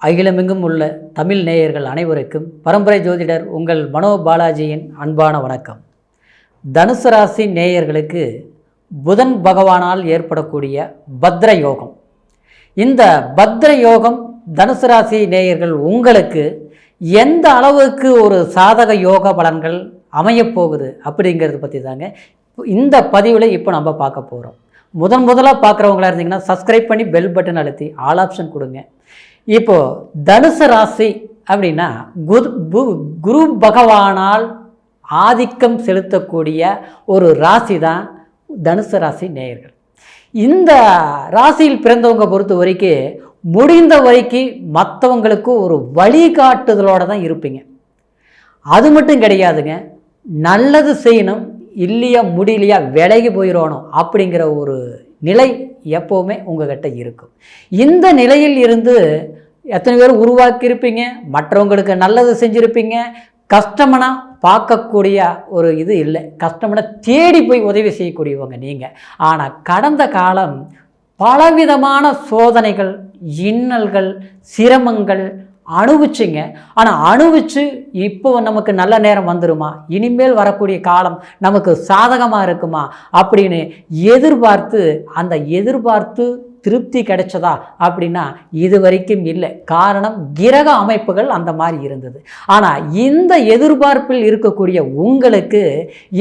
அகிலமெங்கும் உள்ள தமிழ் நேயர்கள் அனைவருக்கும் பரம்பரை ஜோதிடர் உங்கள் மனோ பாலாஜியின் அன்பான வணக்கம். தனுசு ராசி நேயர்களுக்கு புதன் பகவானால் ஏற்படக்கூடிய பத்ர யோகம். இந்த பத்ர யோகம் தனுசு ராசி நேயர்கள் உங்களுக்கு எந்த அளவுக்கு ஒரு சாதக யோக பலன்கள் அமையப்போகுது அப்படிங்கிறத பற்றி தாங்க இந்த பதிவில் இப்போ நம்ம பார்க்க போகிறோம். முதலாக பார்க்குறவங்களா இருந்தீங்கன்னா சப்ஸ்கிரைப் பண்ணி பெல் பட்டன் அழுத்தி ஆல் ஆப்ஷன் கொடுங்க. இப்போது தனுசு ராசி அப்படின்னா குரு பகவானால் ஆதிக்கம் செலுத்தக்கூடிய ஒரு ராசி தான் தனுசு ராசி நேயர்கள். இந்த ராசியில் பிறந்தவங்க பொறுத்த வரைக்கும் முடிந்த வரைக்கும் மற்றவங்களுக்கு ஒரு வழிகாட்டுதலோடு தான் இருப்பீங்க. அது மட்டும் கிடையாதுங்க, நல்லது செய்யணும், இல்லையா முடியலையா விலகி போயிடணும் அப்படிங்கிற ஒரு நிலை எப்போவுமே உங்கள்கிட்ட இருக்கும். இந்த நிலையில் இருந்து எத்தனை பேர் உருவாக்கியிருப்பீங்க, மற்றவங்களுக்கு நல்லது செஞ்சுருப்பீங்க. கஷ்டமனா பார்க்கக்கூடிய ஒரு இது இல்லை, கஷ்டமனா தேடி போய் உதவி செய்யக்கூடியவங்க நீங்கள். ஆனால் கடந்த காலம் பலவிதமான சோதனைகள், இன்னல்கள், சிரமங்கள் அனுபவிச்சிங்க. ஆனால் அனுபவிச்சு இப்போ நமக்கு நல்ல நேரம் வந்துடுமா, இனிமேல் வரக்கூடிய காலம் நமக்கு சாதகமாக இருக்குமா அப்படின்னு எதிர்பார்த்து அந்த எதிர்பார்த்து திருப்தி கிடைச்சதா அப்படின்னா இது வரைக்கும் இல்லை. காரணம் கிரக அமைப்புகள் அந்த மாதிரி இருந்தது. ஆனால் இந்த எதிர்பார்ப்பில் இருக்கக்கூடிய உங்களுக்கு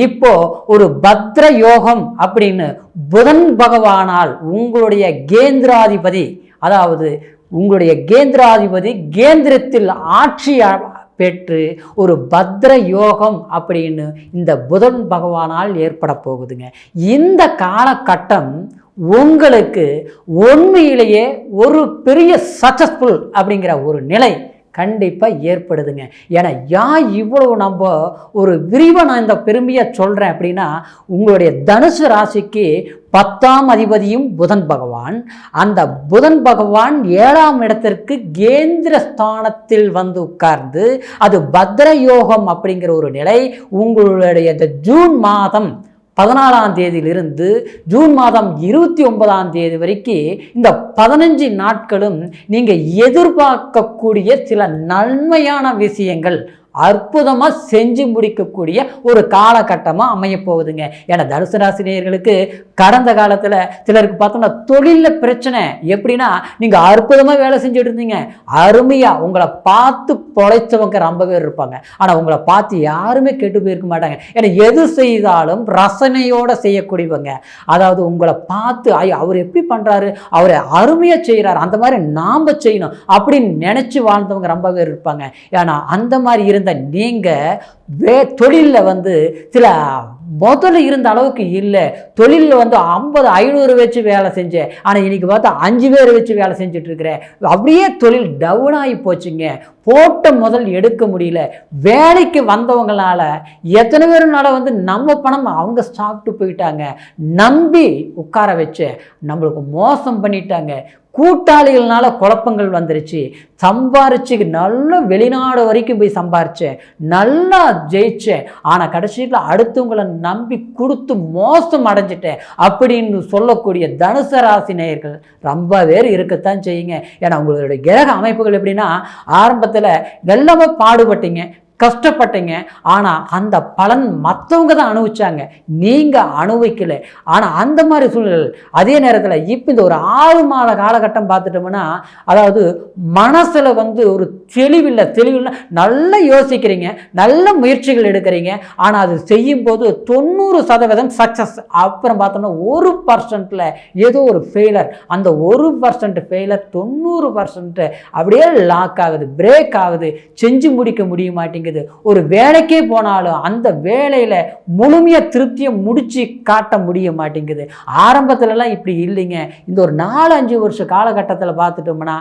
இப்போ ஒரு பத்ர யோகம் அப்படின்னு புதன் பகவானால் உங்களுடைய கேந்திராதிபதி, அதாவது உங்களுடைய கேந்திராதிபதி கேந்திரத்தில் ஆட்சி பெற்று ஒரு பத்ர யோகம் அப்படின்னு இந்த புதன் பகவானால் ஏற்பட போகுதுங்க. இந்த காலகட்டம் உங்களுக்கு உண்மையிலேயே ஒரு பெரிய சக்சஸ்ஃபுல் அப்படிங்கிற ஒரு நிலை கண்டிப்பாக ஏற்படுதுங்க. ஏன்னா இவ்வளவு நம்ம ஒரு விரிவாக நான் இந்த பெருமையாக சொல்கிறேன் அப்படின்னா, உங்களுடைய தனுசு ராசிக்கு 10ஆம் அதிபதியும் புதன் பகவான். அந்த புதன் பகவான் 7ஆம் இடத்திற்கு கேந்திர ஸ்தானத்தில் வந்து உட்கார்ந்து அது பத்ர யோகம் அப்படிங்கிற ஒரு நிலை உங்களுடைய இந்த ஜூன் மாதம் 14ஆம் தேதியிலிருந்து ஜூன் மாதம் 29ஆம் தேதி வரைக்கும் இந்த 15 நாட்களும் நீங்கள் எதிர்பார்க்கக்கூடிய சில நன்மையான விஷயங்கள் அற்புதமாக செஞ்சு முடிக்கக்கூடிய ஒரு காலகட்டமாக அமையப்போகுதுங்க. ஏன்னா தனுசு ராசி நேயர்களுக்கு கடந்த காலத்தில் சிலருக்கு பார்த்தோம்னா தொழிலில் பிரச்சனை. எப்படின்னா நீங்கள் அற்புதமாக வேலை செஞ்சுட்டு இருந்தீங்க, அருமையாக உங்களை பார்த்து பொழைச்சவங்க ரொம்ப பேர் இருப்பாங்க. ஆனால் உங்களை பார்த்து யாருமே கெட்டு போயிருக்க மாட்டாங்க. ஏன்னா எது செய்தாலும் ரசனையோடு செய்யக்கூடியவங்க. அதாவது உங்களை பார்த்து அவர் எப்படி பண்ணுறாரு, அவரை அருமையாக செய்கிறார், அந்த மாதிரி நாம் செய்யணும் அப்படின்னு நினச்சி வாழ்ந்தவங்க ரொம்ப பேர் இருப்பாங்க. ஏன்னா அந்த மாதிரி இருந்த நீங்கள் தொழிலில் வந்து சில முதல்ல இருந்த அளவுக்கு இல்லை. தொழிலில் வந்து 50-500 வச்சு வேலை செஞ்சேன், ஆனால் இன்னைக்கு பார்த்தா 5 பேர் வச்சு வேலை செஞ்சுட்டு இருக்கிறேன். அப்படியே தொழில் டவுன் ஆகி போச்சுங்க. போட்ட முதல் எடுக்க முடியல. வேலைக்கு வந்தவங்களால எத்தனை பேருனால வந்து நம்ம பணம் அவங்க சாப்பிட்டு போயிட்டாங்க. நம்பி உட்கார வச்சு நம்மளுக்கு மோசம் பண்ணிட்டாங்க. கூட்டாளிகள்னால குழப்பங்கள் வந்துருச்சு. சம்பாரிச்சு நல்ல வெளிநாடு வரைக்கும் போய் சம்பாரிச்சேன், நல்லா ஜெயிச்சேன், ஆனால் கடைசியில் அடுத்தவங்களை நம்பி கொடுத்து மோசம் அடைஞ்சிட்டேன் அப்படின்னு சொல்லக்கூடிய தனுசு ராசி நேயர்கள் ரொம்ப பேர் இருக்கத்தான் செய்யுங்க. ஏன்னா உங்களுடைய கிரக அமைப்புகள் எப்படின்னா, ஆரம்பத்தில் எல்லாமே பாடுபட்டீங்க, கஷ்டப்பட்டீங்க, ஆனால் அந்த பலன் மற்றவங்க தான் அனுபவிச்சாங்க, நீங்கள் அனுபவிக்கலை. ஆனால் அந்த மாதிரி சூழ்நிலை. அதே நேரத்தில் இப்போ இந்த ஒரு 6 மாத காலகட்டம் பார்த்துட்டோம்னா, அதாவது மனசில் வந்து ஒரு தெளிவில்லை. நல்லா யோசிக்கிறீங்க, நல்ல முயற்சிகள் எடுக்கிறீங்க, ஆனால் அது செய்யும்போது 90% சக்ஸஸ். அப்புறம் பார்த்தோம்னா 1% ஏதோ ஒரு ஃபெயிலர். அந்த 1% ஃபெயிலர் 90% அப்படியே லாக் ஆகுது, பிரேக் ஆகுது, செஞ்சு முடிக்க முடிய மாட்டேங்குது. ஒரு வேலைக்கே போனாலும் அந்த வேலையில முழுமையா திருப்தியை முடிச்சு காட்ட முடிய மாட்டேங்குது. ஆரம்பத்துலலாம் இப்படி இல்லைங்க. இந்த ஒரு 4-5 வருஷ காலகட்டத்தில் பார்த்துட்டோம்னா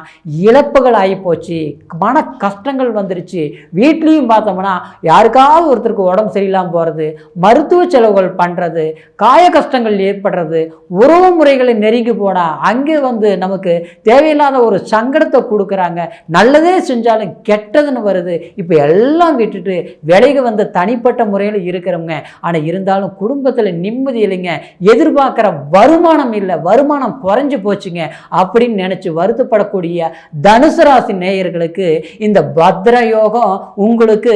இழப்புகள் ஆகி போச்சு, மன கஷ்டங்கள் வந்துருச்சு. வீட்லேயும் பார்த்தோம்னா யாருக்காவது ஒருத்தருக்கு உடம்பு சரியில்லாமல் போகிறது, மருத்துவ செலவுகள் பண்ணுறது, காய கஷ்டங்கள் ஏற்படுறது, உறவு முறைகளை நெருங்கி போனால் அங்கே வந்து நமக்கு தேவையில்லாத ஒரு சங்கடத்தை கொடுக்குறாங்க. நல்லதே செஞ்சாலும் கெட்டதுன்னு வருது. இப்போ எல்லாம் அதெல்லாம் விட்டுட்டு விலகி வந்து தனிப்பட்ட முறையில் இருக்கிறவங்க. ஆனால் இருந்தாலும் குடும்பத்தில் நிம்மதி இல்லைங்க, எதிர்பார்க்குற வருமானம் இல்லை, வருமானம் குறைஞ்சு போச்சுங்க அப்படின்னு நினச்சி வருத்தப்படக்கூடிய தனுசு ராசி நேயர்களுக்கு இந்த பத்ர யோகம் உங்களுக்கு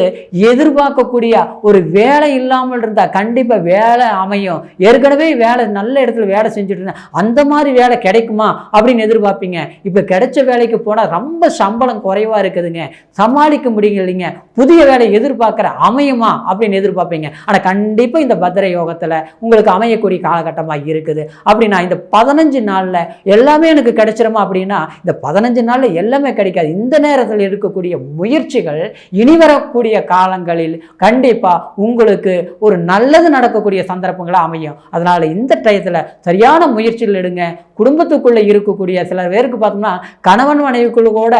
எதிர்பார்க்கக்கூடிய ஒரு வேலை இல்லாமல் இருந்தால் கண்டிப்பாக வேலை அமையும். ஏற்கனவே வேலை நல்ல இடத்துல வேலை செஞ்சுட்டு இருந்தேன், அந்த மாதிரி வேலை கிடைக்குமா அப்படின்னு எதிர்பார்ப்பீங்க. இப்போ கிடைச்ச வேலைக்கு போனால் ரொம்ப சம்பளம் குறைவாக இருக்குதுங்க, சமாளிக்க முடியல இல்லைங்க, புதிய வேலை எதிர்பார்க்குற அமையுமா அப்படின்னு எதிர்பார்ப்பீங்க. ஆனால் கண்டிப்பாக இந்த பத்ர யோகத்தில் உங்களுக்கு அமையக்கூடிய காலகட்டமாக இருக்குது. அப்படின்னா இந்த 15 நாளில் எல்லாமே எனக்கு கிடைச்சிருமா அப்படின்னா இந்த 15 நாளில் எல்லாமே கிடைக்காது. இந்த நேரத்தில் இருக்கக்கூடிய முயற்சிகள் இனி வரக்கூடிய காலங்களில் கண்டிப்பாக உங்களுக்கு ஒரு நல்லது நடக்கக்கூடிய சந்தர்ப்பங்களாக அமையும். அதனால் இந்த டயத்தில் சரியான முயற்சிகள் எடுங்க. குடும்பத்துக்குள்ளே இருக்கக்கூடிய சில பேருக்கு பார்த்தோம்னா கணவன் மனைவிக்குள்ள கூட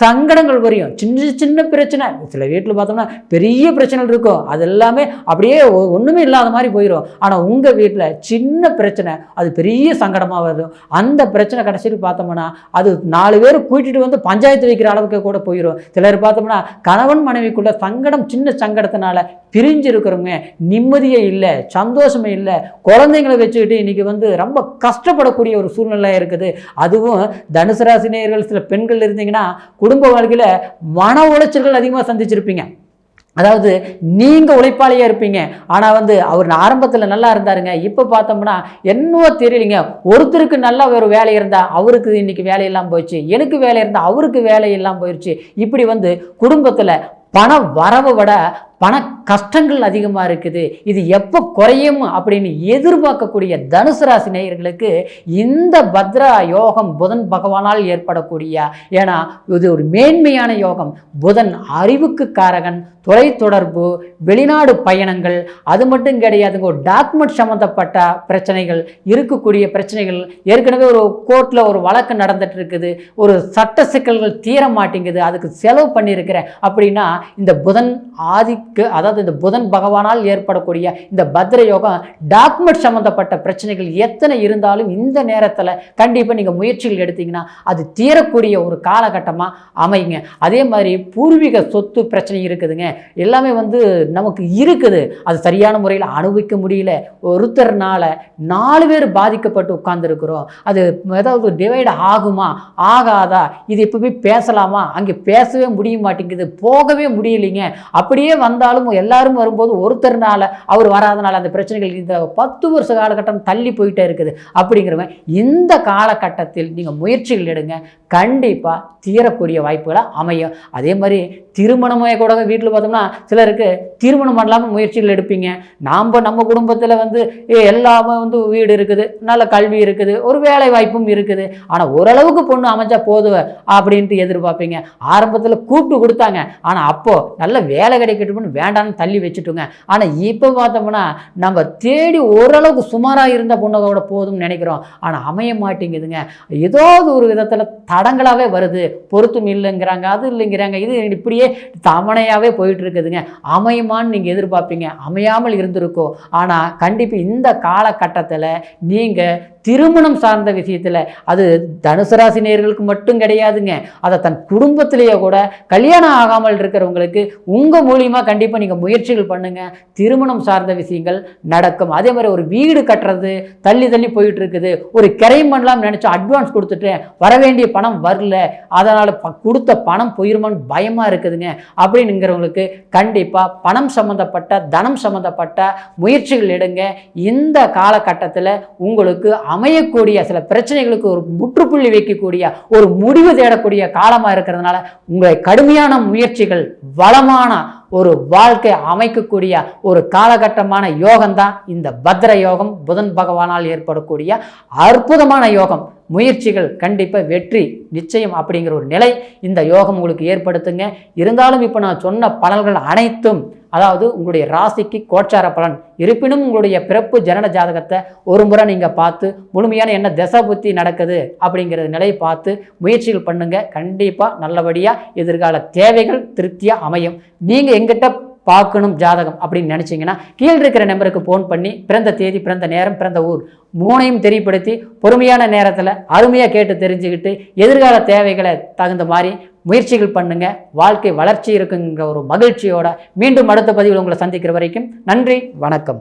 சங்கடங்கள் வரையும், சின்ன சின்ன பிரச்சனை, சில வீட்டில் பார்த்தோம்னா பெரிய பிரச்சனைகள் இருக்கும், அது எல்லாமே அப்படியே ஒன்றுமே இல்லாத மாதிரி போயிடும். ஆனால் உங்கள் வீட்டில் சின்ன பிரச்சனை அது பெரிய சங்கடமாக வரும். அந்த பிரச்சனை கடைசியில் பார்த்தோம்னா அது 4 பேர் கூட்டிகிட்டு வந்து பஞ்சாயத்து வைக்கிற அளவுக்கு கூட போயிடும். சிலர் பார்த்தோம்னா கணவன் மனைவிக்குள்ள சங்கடம், சின்ன சங்கடத்தினால பிரிஞ்சு இருக்கிறவங்க நிம்மதியே இல்லை, சந்தோஷமே இல்லை, குழந்தைங்களை வச்சுக்கிட்டு இன்றைக்கி வந்து ரொம்ப கஷ்டப்படக்கூடிய ஒரு சூழ்நிலை இருக்குது. அதுவும் தனுசு ராசி நேயர்கள் சில பெண்கள் இருந்தீங்கன்னா குடும்ப வாழ்க்கையில் மன உளைச்சல்கள் அதிகமாக சந்திச்சிருப்பீங்க. அதாவது நீங்கள் உழைப்பாளியாக இருப்பீங்க, ஆனால் வந்து அவர் ஆரம்பத்தில் நல்லா இருந்தாருங்க, இப்போ பார்த்தோம்னா என்னவோ தெரியலைங்க, ஒருத்தருக்கு நல்லா ஒரு வேலை இருந்தால் அவருக்கு இன்றைக்கி வேலையெல்லாம் போயிடுச்சு, எனக்கு வேலை இருந்தால் அவருக்கு வேலையெல்லாம் போயிடுச்சு. இப்படி வந்து குடும்பத்தில் பண வரவை விட பண கஷ்டங்கள் அதிகமாக இருக்குது. இது எப்போ குறையும் அப்படின்னு எதிர்பார்க்கக்கூடிய தனுசு ராசி நேயர்களுக்கு இந்த பத்ரா யோகம் புதன் பகவானால் ஏற்படக்கூடிய, ஏன்னா இது ஒரு மேன்மையான யோகம். புதன் அறிவுக்கு காரகன், தொலைத்தொடர்பு, வெளிநாடு பயணங்கள், அது மட்டும் கிடையாதுங்க, ஒரு டாக்குமெண்ட் சம்மந்தப்பட்ட பிரச்சனைகள் இருக்கக்கூடிய பிரச்சனைகள், ஏற்கனவே ஒரு கோர்ட்டில் ஒரு வழக்கு நடந்துட்டு இருக்குது, ஒரு சட்ட சிக்கல்கள் தீர மாட்டேங்குது, அதுக்கு செலவு பண்ணியிருக்கிறேன் அப்படின்னா இந்த புதன் அதாவது இந்த புதன் பகவானால் ஏற்படக்கூடிய இந்த பத்ர யோகம் டாக்குமெண்ட் சம்பந்தப்பட்ட பிரச்சனைகள் எத்தனை இருந்தாலும் இந்த நேரத்தில் கண்டிப்பாக நீங்கள் முயற்சிகள் எடுத்தீங்கன்னா அது தீரக்கூடிய ஒரு காலகட்டமாக அமையுங்க. அதே மாதிரி பூர்வீக சொத்து பிரச்சனை இருக்குதுங்க, எல்லாமே வந்து நமக்கு இருக்குது, அது சரியான முறையில் அனுபவிக்க முடியல, ஒருத்தர்னால 4 பேர் பாதிக்கப்பட்டு உட்கார்ந்துருக்கிறோம், அது ஏதாவது டிவைட் ஆகுமா ஆகாதா, இது இப்போ போய் பேசலாமா, அங்கே பேசவே முடிய மாட்டேங்குது, போகவே முடியலைங்க, அப்படியே வந்தாலும் எல்லாரும் வரும்போது ஒருத்தர்னால அவர் வராதனால அந்த பிரச்சனைகள் இந்த 10 வருஷ காலகட்டம் தள்ளி போயிட்டே இருக்குது. அப்படிங்கிறவங்க இந்த காலகட்டத்தில் நீங்கள் முயற்சிகள் எடுங்க, கண்டிப்பாக தீரக்கூடிய வாய்ப்புகளை அமையும். அதே மாதிரி திருமணமே கூட வீட்டில் பார்த்தோம்னா சிலருக்கு திருமணம் பண்ணலாமல் முயற்சிகள் எடுப்பீங்க. நம்ம குடும்பத்தில் வந்து எல்லாமே வந்து வீடு இருக்குது, நல்ல கல்வி இருக்குது, ஒரு வேலை வாய்ப்பும் இருக்குது, ஆனால் ஓரளவுக்கு பொண்ணு அமைஞ்சா போதுவ அப்படின்ட்டு எதிர்பார்ப்பீங்க. ஆரம்பத்தில் கூப்பிட்டு கொடுத்தாங்க, ஆனால் அப்போது நல்ல வேலை கிடைக்கட்டும்னு வேண்டான்னு தள்ளி வச்சுட்டுங்க. ஆனால் இப்போ பார்த்தோம்னா நம்ம தேடி ஓரளவுக்கு சுமாராக இருந்த பொண்ணோட போதும்னு நினைக்கிறோம், ஆனால் அமைய மாட்டேங்குதுங்க. ஏதாவது ஒரு விதத்தில் தடங்களாகவே வருது, பொருத்தம் இல்லைங்கிறாங்க, அது இல்லைங்கிறாங்க, இது இப்படியே தமனையாகவே போயிட்டு இருக்குதுங்க. அமையுமான்னு நீங்கள் எதிர்பார்ப்பீங்க, அமையாமல் இருந்திருக்கோம். ஆனால் கண்டிப்பாக இந்த காலகட்டத்தில் நீங்கள் திருமணம் சார்ந்த விஷயத்தில், அது தனுசு ராசி நேயர்களுக்கு மட்டும் கிடையாதுங்க, அதை தன் குடும்பத்திலேயே கூட கல்யாணம் ஆகாமல் இருக்கிறவங்களுக்கு உங்கள் மூலியமாக கண்டிப்பாக நீங்கள் முயற்சிகள் பண்ணுங்கள், திருமணம் சார்ந்த விஷயங்கள் நடக்கும். அதே மாதிரி ஒரு வீடு கட்டுறது தள்ளி தள்ளி போயிட்டு இருக்குது, ஒரு கிரைம் பண்ணலாம் நினச்சா அட்வான்ஸ் கொடுத்துட்டேன், வர வேண்டிய பணம் வரல, அதனால் கொடுத்த பணம் போயிருமான்னு பயமாக இருக்குதுங்க அப்படிங்கிறவங்களுக்கு கண்டிப்பாக பணம் சம்மந்தப்பட்ட தனம் சம்மந்தப்பட்ட முயற்சிகள் எடுங்க. இந்த காலகட்டத்தில் உங்களுக்கு அமையக்கூடிய சில பிரச்சனைகளுக்கு ஒரு முற்றுப்புள்ளி வைக்கக்கூடிய ஒரு முடிவு தேடக்கூடிய காலமாக இருக்கிறதுனால உங்களை கடுமையான முயற்சிகள் வளமான ஒரு வாழ்க்கை அமைக்கக்கூடிய ஒரு காலகட்டமான யோகம்தான் இந்த பத்ர யோகம், புதன் பகவானால் ஏற்படக்கூடிய அற்புதமான யோகம். முயற்சிகள் கண்டிப்பாக வெற்றி நிச்சயம் அப்படிங்கிற ஒரு நிலை இந்த யோகம் உங்களுக்கு ஏற்படுத்துங்க. இருந்தாலும் இப்போ நான் சொன்ன பலன்கள் அனைத்தும், அதாவது உங்களுடைய ராசிக்கு கோச்சார பலன், இருப்பினும் உங்களுடைய பிறப்பு ஜனன ஜாதகத்தை ஒரு முறை நீங்கள் பார்த்து முழுமையான என்ன தசை புத்தி நடக்குது அப்படிங்கிற நிலையை பார்த்து முயற்சிகள் பண்ணுங்கள். கண்டிப்பாக நல்லபடியாக எதிர்கால தேவைகள் திருப்தியாக அமையும். நீங்கள் எங்கிட்ட பார்க்கணும் ஜாதகம் அப்படின்னு நினச்சிங்கன்னா கீழ் இருக்கிற நம்பருக்கு ஃபோன் பண்ணி பிறந்த தேதி, பிறந்த நேரம், பிறந்த ஊர் 3ஐயும் தெரியப்படுத்தி பொறுமையான நேரத்தில் அருமையாக கேட்டு தெரிஞ்சுக்கிட்டு எதிர்கால தேவைகளை தகுந்த மாதிரி முயற்சிகள் பண்ணுங்கள், வாழ்க்கை வளர்ச்சி இருக்குங்கிற ஒரு மகிழ்ச்சியோட மீண்டும் அடுத்த பதிவில் உங்களை சந்திக்கிற வரைக்கும் நன்றி, வணக்கம்.